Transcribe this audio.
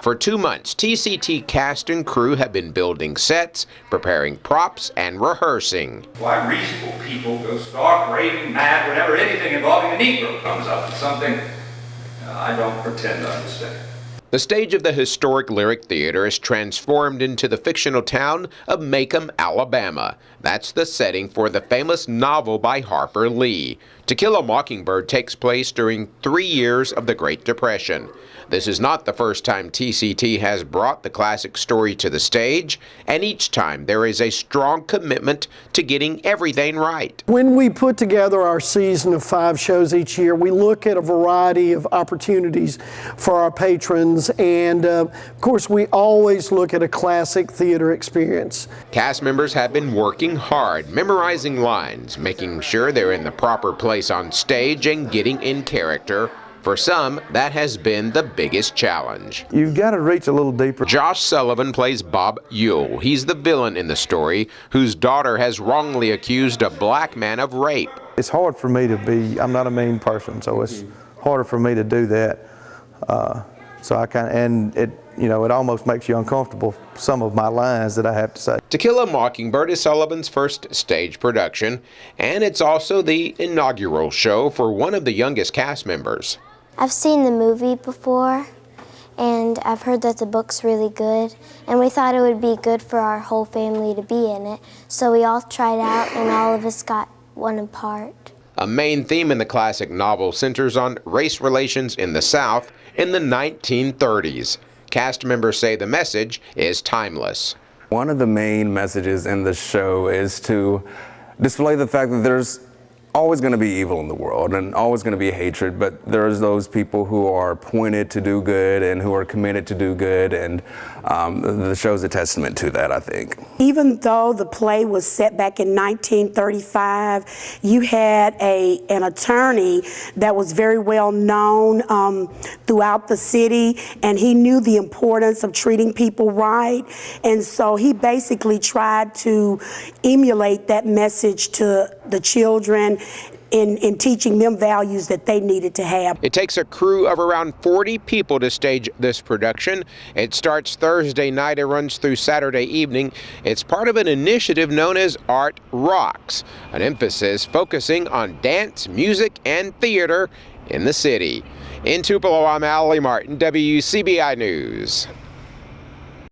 For 2 months, TCT cast and crew have been building sets, preparing props, and rehearsing. Why reasonable people go stark, raving, mad, whenever anything involving a Negro comes up. It's something I don't pretend to understand. The stage of the historic Lyric Theater is transformed into the fictional town of Macomb, Alabama. That's the setting for the famous novel by Harper Lee. To Kill a Mockingbird takes place during 3 years of the Great Depression. This is not the first time TCT has brought the classic story to the stage, and each time there is a strong commitment to getting everything right. When we put together our season of 5 shows each year, we look at a variety of opportunities for our patrons, and of course we always look at a classic theater experience. Cast members have been working hard, memorizing lines, making sure they're in the proper place on stage, and getting in character. For some, that has been the biggest challenge. You've got to reach a little deeper. Josh Sullivan plays Bob Ewell. He's the villain in the story, whose daughter has wrongly accused a black man of rape. It's hard for me to be, I'm not a mean person, so it's harder for me to do that. So I kind of, and it, you know, it almost makes you uncomfortable, some of my lines that I have to say. To Kill a Mockingbird is Sullivan's first stage production, and it's also the inaugural show for one of the youngest cast members. I've seen the movie before, and I've heard that the book's really good, and we thought it would be good for our whole family to be in it, so we all tried out, and all of us got one part. A main theme in the classic novel centers on race relations in the South in the 1930s. Cast members say the message is timeless. One of the main messages in the show is to display the fact that there's always going to be evil in the world and always going to be hatred, but there's those people who are appointed to do good and who are committed to do good, and the show's a testament to that, I think. Even though the play was set back in 1935, you had an attorney that was very well known throughout the city, and he knew the importance of treating people right, and so he basically tried to emulate that message to the children in teaching them values that they needed to have. It takes a crew of around 40 people to stage this production. It starts Thursday night and runs through Saturday evening. It's part of an initiative known as Art Rocks, an emphasis focusing on dance, music, and theater in the city. In Tupelo, I'm Allie Martin, WCBI News.